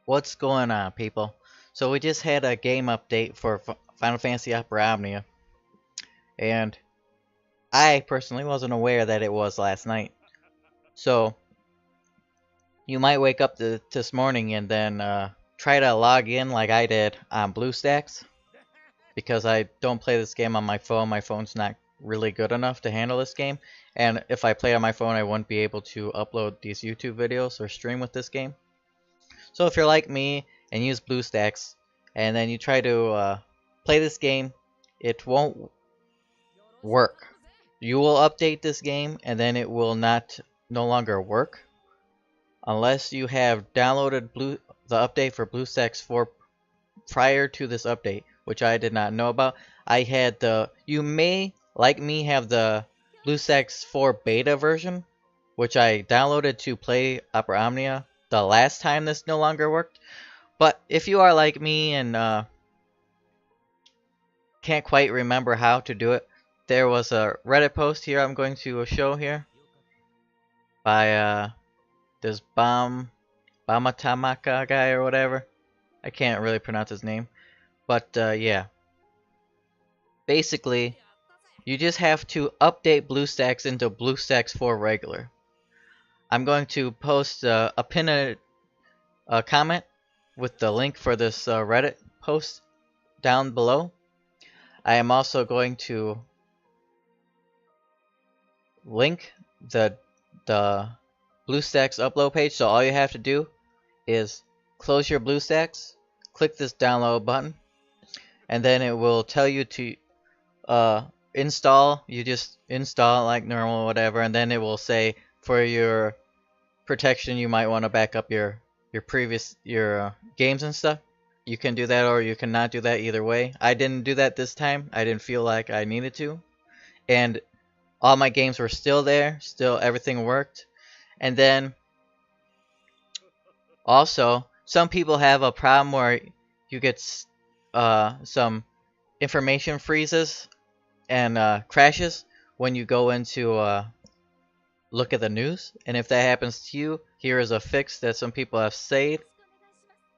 What's going on, people? So we just had a game update for Final Fantasy Opera Omnia, and I personally wasn't aware that it was last night. So you might wake up this morning and then try to log in like I did on Bluestacks, because I don't play this game on my phone. My phone's not really good enough to handle this game, and if I play on my phone, I wouldn't be able to upload these YouTube videos or stream with this game. So if you're like me and use BlueStacks, and then you try to play this game, it won't work. You will update this game, and then it will no longer work unless you have downloaded the update for BlueStacks 4 prior to this update, which I did not know about. You may, like me, have the BlueStacks 4 beta version, which I downloaded to play Opera Omnia the last time this no longer worked. But if you are like me and can't quite remember how to do it, there was a Reddit post here I'm going to show here by this Bamatamaka guy or whatever. I can't really pronounce his name. But yeah. Basically, you just have to update BlueStacks into BlueStacks 4 regular. I'm going to post a comment with the link for this Reddit post down below. I am also going to link the BlueStacks upload page, so all you have to do is close your BlueStacks, click this download button, and then it will tell you to install. You just install it like normal, whatever, and then it will say for your protection you might want to back up your previous games and stuff. You can do that or you cannot do that, either way. I didn't do that this time. I didn't feel like I needed to, and all my games were still there. Still everything worked. And then also some people have a problem where you get some information freezes and crashes when you go into look at the news. And if that happens to you, here is a fix that some people have saved.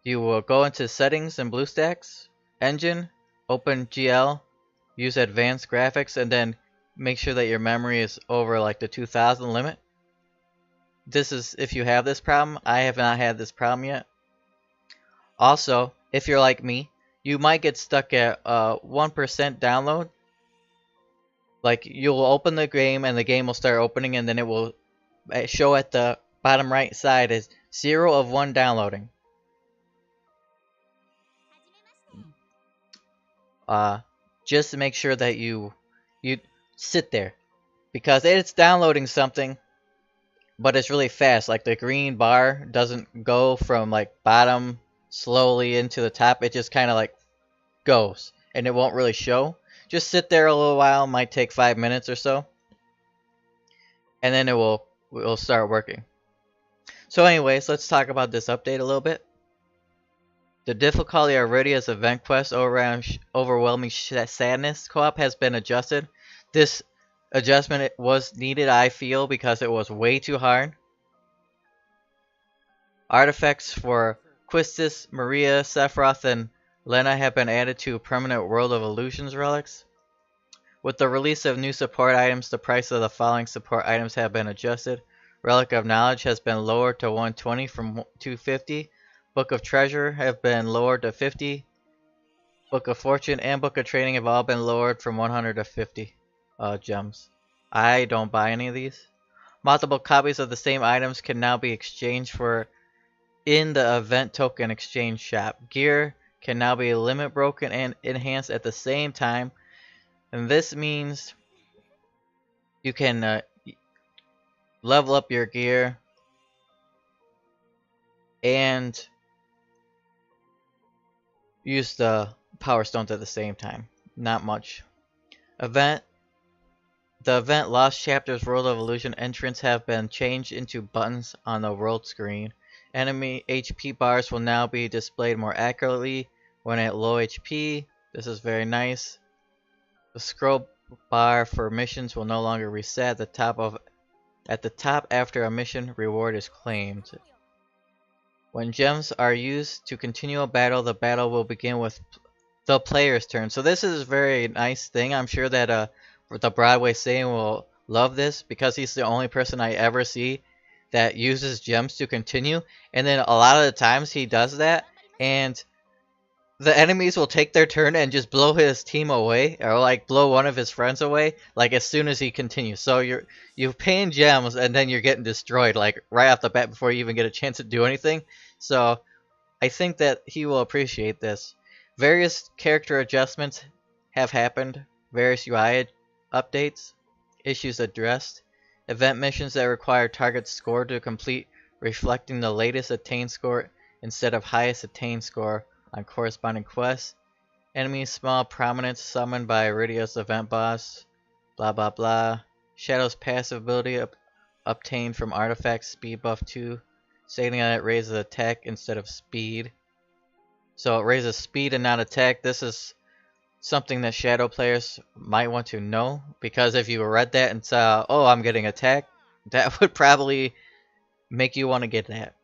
You will go into settings in BlueStacks, engine, open GL, use advanced graphics, and then make sure that your memory is over like the 2000 limit. This is if you have this problem. I have not had this problem yet. Also, if you're like me, you might get stuck at 1% download. Like, you'll open the game and the game will start opening, and then it will show at the bottom right side as 0 of 1 downloading. Just to make sure that you sit there, because it's downloading something, but it's really fast. Like, the green bar doesn't go from like bottom slowly into the top. It just kind of like goes, and it won't really show. Just sit there a little while, might take 5 minutes or so, and then it will start working. So anyways, let's talk about this update a little bit. The difficulty already as event quest overwhelming sadness co-op has been adjusted. This adjustment was needed, I feel, because it was way too hard. Artifacts for Quistis, Maria, Sephiroth, and Lena have been added to permanent World of Illusions relics. With the release of new support items, the price of the following support items have been adjusted. Relic of Knowledge has been lowered to 120 from 250. Book of Treasure have been lowered to 50. Book of Fortune and Book of Training have all been lowered from 100 to 50 gems. I don't buy any of these. Multiple copies of the same items can now be exchanged for in the event token exchange shop. Gear can now be limit broken and enhanced at the same time. And this means you can level up your gear and use the power stones at the same time. Not much. The event Lost Chapters World of Illusion entrants have been changed into buttons on the world screen. Enemy HP bars will now be displayed more accurately when at low HP. This is very nice. The scroll bar for missions will no longer reset at the top after a mission reward is claimed. When gems are used to continue a battle, the battle will begin with the player's turn. So this is a very nice thing. I'm sure that the Broadway saying will love this because he's the only person I ever see that uses gems to continue. And then a lot of the times he does that, and the enemies will take their turn and just blow his team away, or like blow one of his friends away, like as soon as he continues. So you're paying gems and then you're getting destroyed like right off the bat before you even get a chance to do anything. So I think that he will appreciate this. Various character adjustments have happened, various UI updates, issues addressed, event missions that require target score to complete reflecting the latest attained score instead of highest attained score on corresponding quests, enemies small prominence summoned by Iridia's event boss, blah blah blah, Shadow's passive ability obtained from artifacts speed buff 2, stating that it raises attack instead of speed. So it raises speed and not attack. This is something that Shadow players might want to know, because if you read that and saw, oh, I'm getting attacked, that would probably make you want to get that.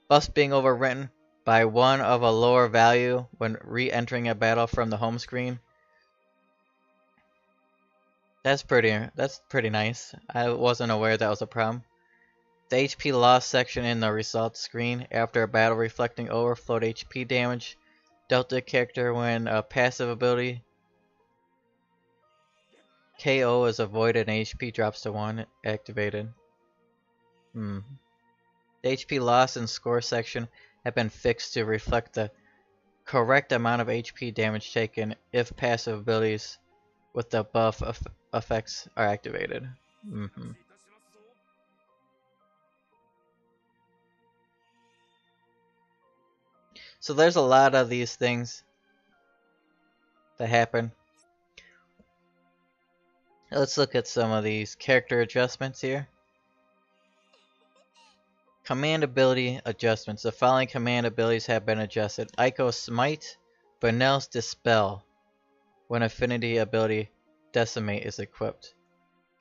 Buffs being overwritten by one of a lower value when re-entering a battle from the home screen. That's pretty nice. I wasn't aware that was a problem. The HP loss section in the results screen after a battle reflecting overflowed HP damage dealt to the character when a passive ability KO is avoided and HP drops to 1 activated. The HP loss and score section have been fixed to reflect the correct amount of HP damage taken if passive abilities with the buff effects are activated. So there's a lot of these things that happen. Let's look at some of these character adjustments here. Command ability adjustments. The following command abilities have been adjusted. Ico's Smite, Banel's Dispel, when Affinity ability Decimate is equipped.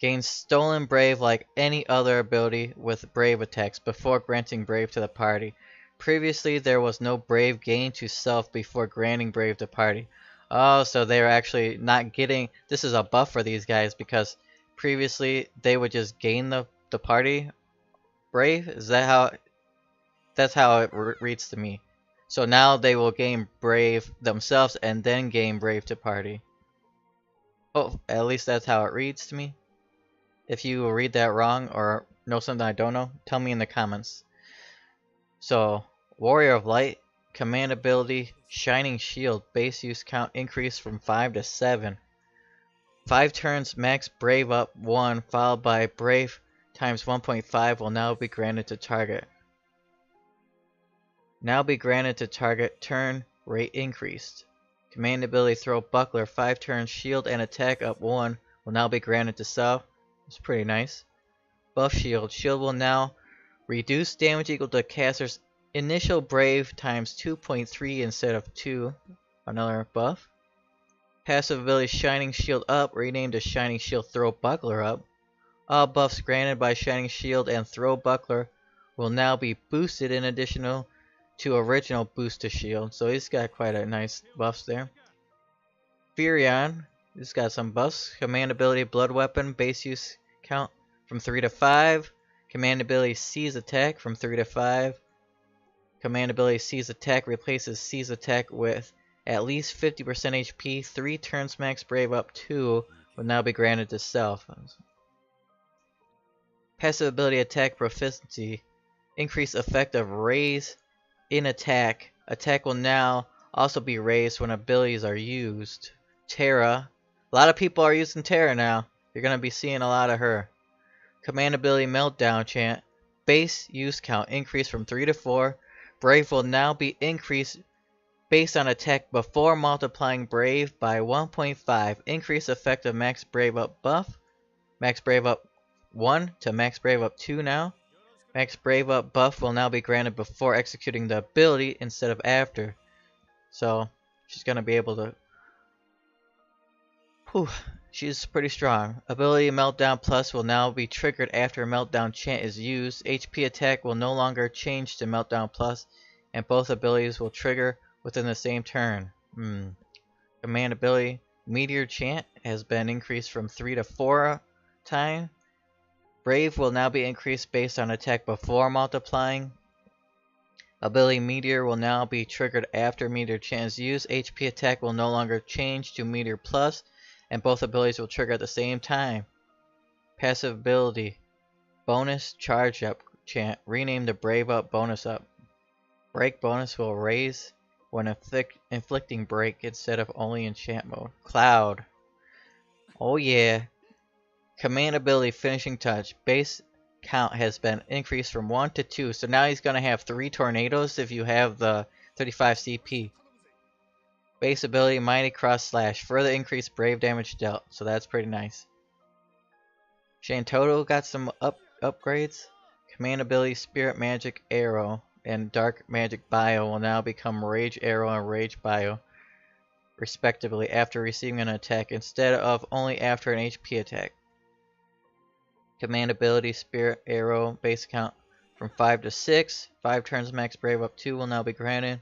Gains Stolen Brave like any other ability with Brave attacks before granting Brave to the party. Previously, there was no Brave gained to self before granting Brave to party. Oh, so they were actually not getting... This is a buff for these guys because previously they would just gain the party Brave? Is that how... That's how it reads to me. So now they will gain Brave themselves and then gain Brave to party. Oh, at least that's how it reads to me. If you read that wrong or know something I don't know, tell me in the comments. So, Warrior of Light, command ability, Shining Shield, base use count increased from 5 to 7. 5 turns max Brave up 1, followed by Brave times 1.5 will now be granted to target. Now be granted to target, turn rate increased. Command ability Throw Buckler, 5 turns shield and attack up 1 will now be granted to self. It's pretty nice. Buff Shield, shield will now reduce damage equal to caster's initial Brave times 2.3 instead of 2. Another buff. Passive ability Shining Shield Up, renamed to Shining Shield Throw Buckler Up. All buffs granted by Shining Shield and Throw Buckler will now be boosted in addition to original boost to shield. So he's got quite a nice buffs there. Furion, he's got some buffs. Command ability Blood Weapon, base use count from 3 to 5. Command ability Seize Attack from 3 to 5. Command ability Seize Attack replaces Seize Attack with at least 50% HP. 3 turns max Brave up 2 will now be granted to self. Passive ability Attack Proficiency. Increase effect of raise in attack. Attack will now also be raised when abilities are used. Terra. A lot of people are using Terra now. You're going to be seeing a lot of her. Command ability Meltdown Chant. Base use count increased from 3 to 4. Brave will now be increased based on attack before multiplying Brave by 1.5. Increase effect of Max Brave Up buff. Max Brave Up 1 to Max Brave Up 2 now. Max Brave Up buff will now be granted before executing the ability instead of after. So, she's going to be able to... She's pretty strong. Ability Meltdown Plus will now be triggered after a Meltdown chant is used. HP attack will no longer change to Meltdown Plus, and both abilities will trigger within the same turn. Command ability Meteor Chant has been increased from 3 to 4 times. Brave will now be increased based on attack before multiplying. Ability Meteor will now be triggered after Meteor Chant is used. HP attack will no longer change to Meteor Plus, and both abilities will trigger at the same time. Passive ability Bonus Charge Up Chant. Rename the Brave Up bonus up. Break bonus will raise when inflicting break instead of only in chant mode. Cloud. Oh yeah. Command ability Finishing Touch. Base count has been increased from 1 to 2. So now he's going to have 3 tornadoes if you have the 35 CP. Base ability Mighty Cross Slash. Further increase brave damage dealt. So that's pretty nice. Shantoto got some upgrades. Command ability Spirit Magic Arrow and Dark Magic Bio will now become Rage Arrow and Rage Bio, respectively, after receiving an attack instead of only after an HP attack. Command ability Spirit Arrow base count from 5 to 6. 5 turns max Brave up 2 will now be granted.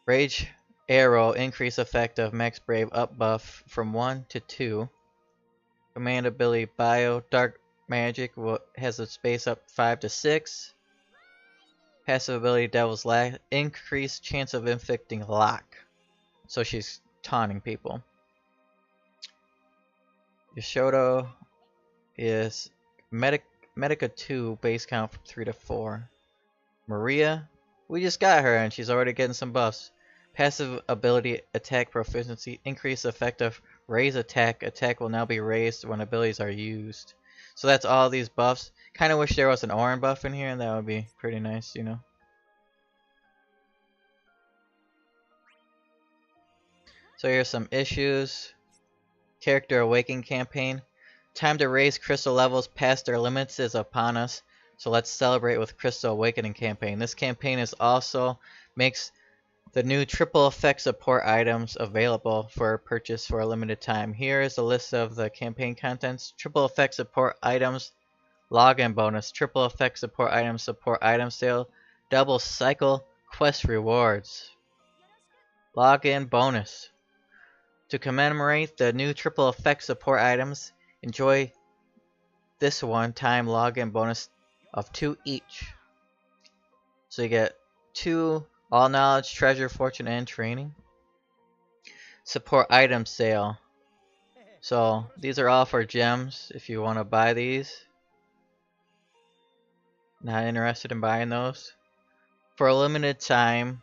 Rage Arrow increase effect of max Brave up buff from 1 to 2. Command ability Bio Dark Magic has its base up 5 to 6. Passive ability Devil's Laugh, increased chance of inflicting lock. So she's taunting people. Yoshoto is Medica 2 base count from 3 to 4. Maria, we just got her and she's already getting some buffs. Passive ability Attack Proficiency, increased effect of raise attack. Attack will now be raised when abilities are used. So that's all these buffs. Kind of wish there was an Orin buff in here, and that would be pretty nice, you know. So here's some issues. Character Awakening campaign. Time to raise crystal levels past their limits is upon us. So let's celebrate with Crystal Awakening campaign. This campaign is also makes the new triple effect support items available for purchase for a limited time. Here is a list of the campaign contents. Triple effect support items. Login bonus, triple effect support item sale, double cycle quest rewards. Login bonus. To commemorate the new triple effect support items, enjoy this one-time login bonus of 2 each. So you get 2 all knowledge, treasure, fortune, and training. Support item sale. So these are all for gems if you want to buy these. Not interested in buying those. For a limited time,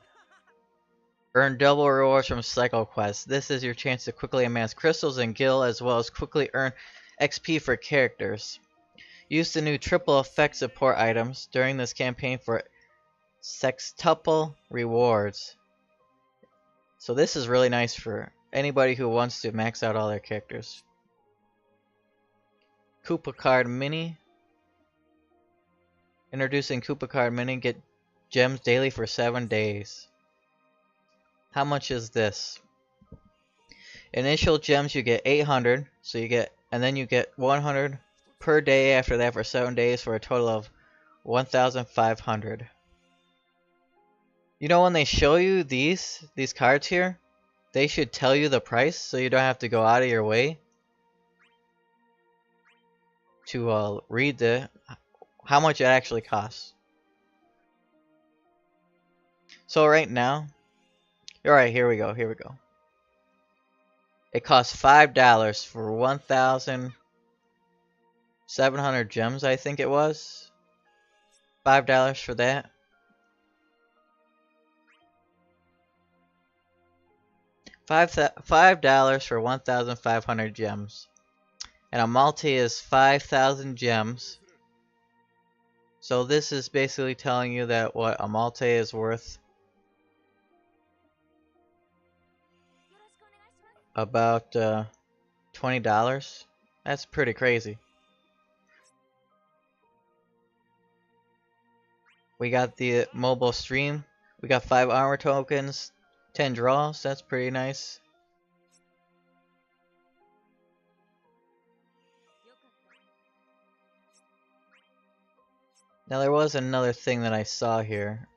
earn double rewards from Cycle Quest. This is your chance to quickly amass crystals and gil, as well as quickly earn XP for characters. Use the new triple effect support items during this campaign for sextuple rewards. So this is really nice for anybody who wants to max out all their characters. Koopa Card Mini. Introducing Koopa Card Mini. Get gems daily for 7 days. How much is this? Initial gems you get 800, so you get, and then you get 100 per day after that for 7 days for a total of 1,500. You know, when they show you these cards here, they should tell you the price so you don't have to go out of your way to read how much it actually costs. So right now, alright, here we go. It costs $5 for 1,700 gems, I think it was. $5 for that. $5 for 1,500 gems. And a multi is 5,000 gems. So this is basically telling you that what a multi is worth about $20. That's pretty crazy. We got the mobile stream. We got 5 armor tokens, 10 draws. That's pretty nice. Now there was another thing that I saw here.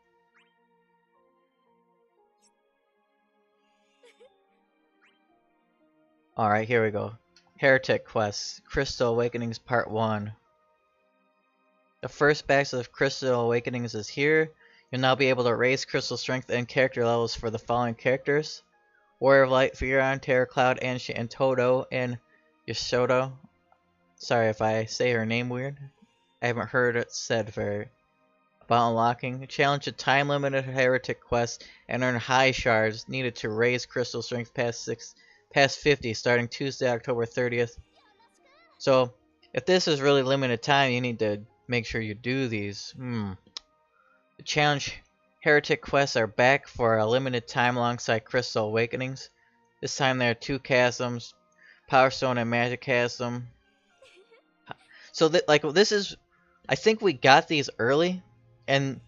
Alright, here we go. Heretic Quest, Crystal Awakenings Part 1. The first batch of Crystal Awakenings is here. You'll now be able to raise crystal strength and character levels for the following characters. Warrior of Light, Furion, Terror Cloud, Anshi, and Todo, and Yashodo. Sorry if I say her name weird. I haven't heard it said very. About unlocking. Challenge a time-limited Heretic Quest and earn high shards needed to raise crystal strength past 50 starting Tuesday, October 30th. So, if this is really limited time, you need to make sure you do these. The challenge Heretic Quests are back for a limited time alongside Crystal Awakenings. This time there are 2 chasms, Power Stone and Magic Chasm. So this is, I think we got these early, and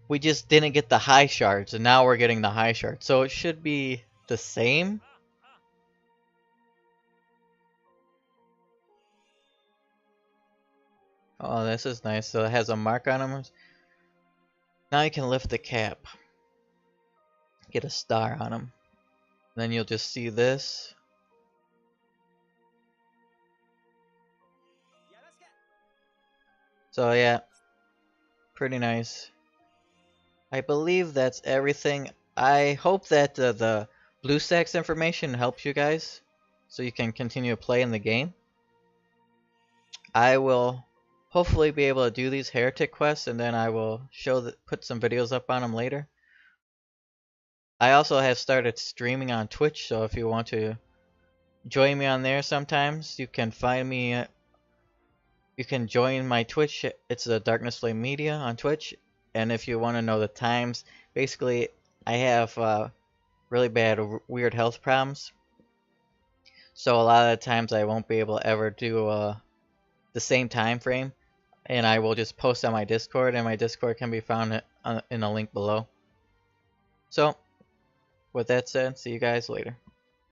we just didn't get the high shards, and now we're getting the high shards. So it should be the same. Oh, this is nice. So it has a mark on them. Now you can lift the cap. Get a star on them. Then you'll just see this. So yeah, pretty nice. I believe that's everything. I hope that the Bluestacks information helps you guys, so you can continue playing the game. I will hopefully be able to do these Heretic quests, and then I will put some videos up on them later. I also have started streaming on Twitch, so if you want to join me on there sometimes, you can find me. You can join my Twitch. It's a Darkness Flame Media on Twitch. And if you want to know the times, basically I have really bad weird health problems. So a lot of the times I won't be able to ever do the same time frame. And I will just post on my Discord, and my Discord can be found in a link below. So, with that said, see you guys later.